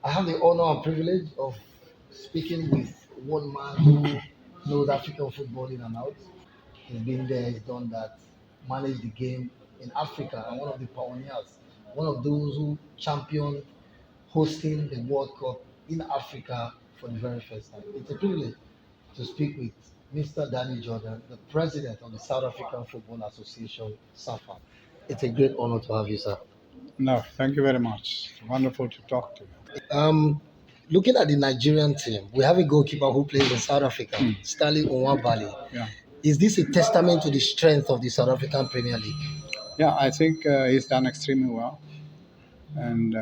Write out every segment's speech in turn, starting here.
I have the honor and privilege of speaking with one man who knows African football in and out. He's been there, he's done that, managed the game in Africa, and one of the pioneers, one of those who championed hosting the World Cup in Africa for the very first time. It's a privilege to speak with Mr. Danny Jordan, the president of the South African Football Association, SAFA. It's a great honor to have you, sir. No, thank you very much. It's wonderful to talk to you. Um, Looking at the Nigerian team, we have a goalkeeper who plays in South Africa, Stanley Onwabali. Yeah, Is this a testament to the strength of the South African Premier League? yeah. I think he's done extremely well, and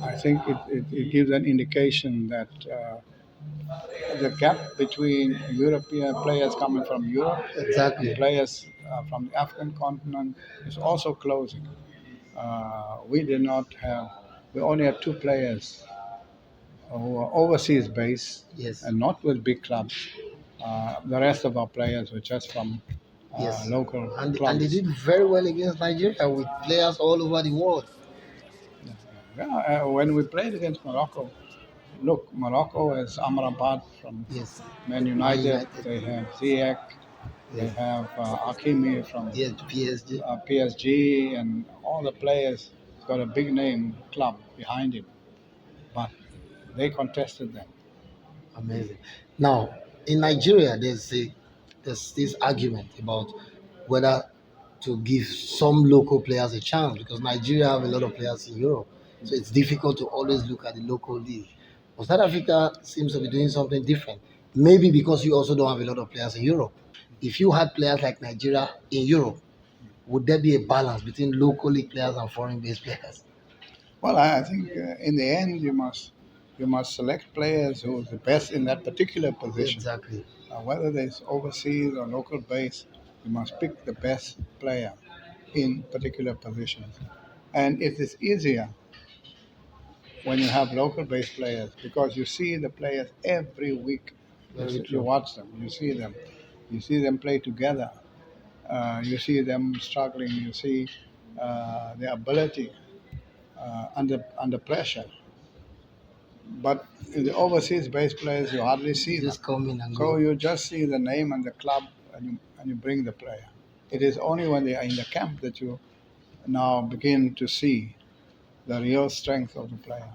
I think it gives an indication that the gap between European players coming from Europe Exactly. and players from the African continent is also closing. We did not have. We only had two players who are overseas based Yes. and not with big clubs. The rest of our players were just from Yes. local And they clubs. did very well against Nigeria with players all over the world. Yeah, when we played against Morocco, look, Morocco has Amrabat from Yes. Man United. They have Ziyech. They Yes. have Hakimi from Yes, PSG. PSG, and all the players got a big name club behind him. But they contested them. Amazing. Now, in Nigeria, there's this argument about whether to give some local players a chance because Nigeria have a lot of players in Europe, so it's difficult to always look at the local league. But South Africa seems to be doing something different. Maybe because you also don't have a lot of players in Europe. If you had players like Nigeria in Europe, would there be a balance between local league players and foreign-based players? Well, I think in the end you must select players who are the best in that particular position. Exactly. Whether it's overseas or local base, you must pick the best player in particular positions. And it is easier when you have local based players because you see the players every week. Very You true. watch them, you see them play together, you see them struggling, you see their ability under pressure. But in the overseas based players, you hardly see them. Just come in and So go. you just see the name and the club, and you bring the player. It is only when they are in the camp that you now begin to see the real strength of the player.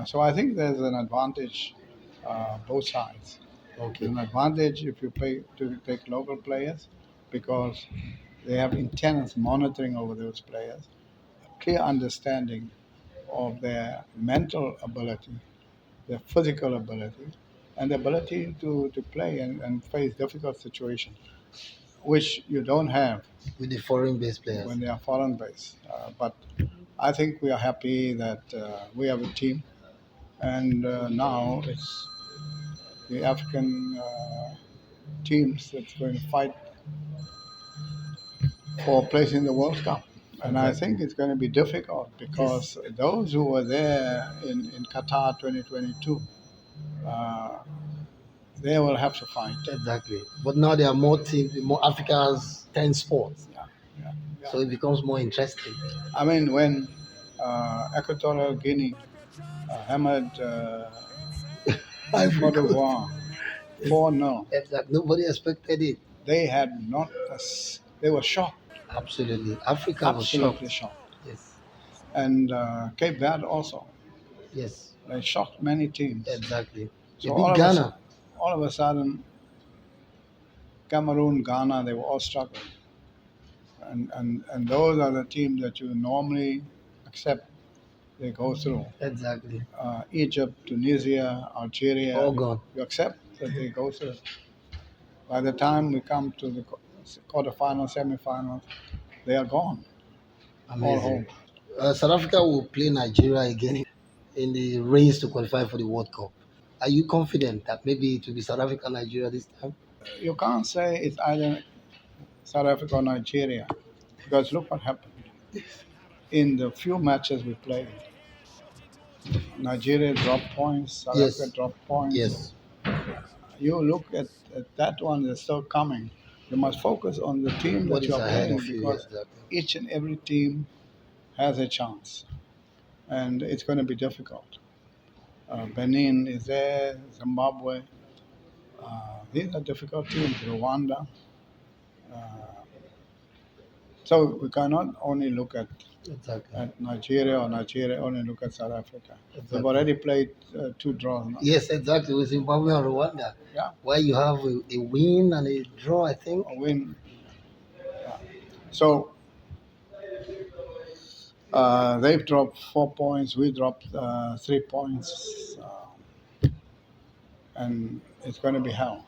So I think there's an advantage both sides. Okay. There's an advantage if you pay to take local players because they have intense monitoring over those players, a clear understanding of their mental ability, their physical ability, and the ability to play and face difficult situations, which you don't have With the foreign-based players. when they are foreign based. But I think we are happy that we have a team, and now it's the African teams that's going to fight for a place in the World Cup. And I think it's going to be difficult because those who were there in Qatar 2022, they will have to fight. Exactly. But now there are more teams, more Africa has 10 sports. Yeah, yeah, yeah. So it becomes more interesting. I mean, when Equatorial Guinea hammered Cote d'Ivoire 4-0, Exactly. Nobody expected it. they had not. They were shocked, Absolutely. Africa was absolutely shocked. shocked. Yes. And Cape Verde also. Yes. They shocked many teams. Exactly. So They beat Ghana. all of a sudden, Cameroon, Ghana, they were all struggling. And those are the teams that you normally accept they go through. Exactly. Egypt, Tunisia, Algeria, All gone. you accept that they go through. By the time we come to the quarterfinals, semifinals, they are gone. All Amazing. home. South Africa will play Nigeria again in the race to qualify for the World Cup. Are you confident that maybe it will be South Africa, Nigeria this time? You can't say it's either South Africa or Nigeria because look what happened. In the few matches we played, Nigeria dropped points, South Yes. Africa dropped points. Yes. You look at that one that's still coming. You must focus on the team What that is you are ahead playing of you? because Exactly. each and every team has a chance. and it's going to be difficult. Benin is there, Zimbabwe. These are difficult teams. Rwanda. Uh, so we cannot only look Exactly. at Nigeria or Nigeria only look at South Africa. They've Exactly. already played two draws now. Yes, exactly. With Zimbabwe and Rwanda, Yeah, where you have a win and a draw, I think. a win. Yeah. So they've dropped 4 points. We dropped 3 points, and it's going to be hell.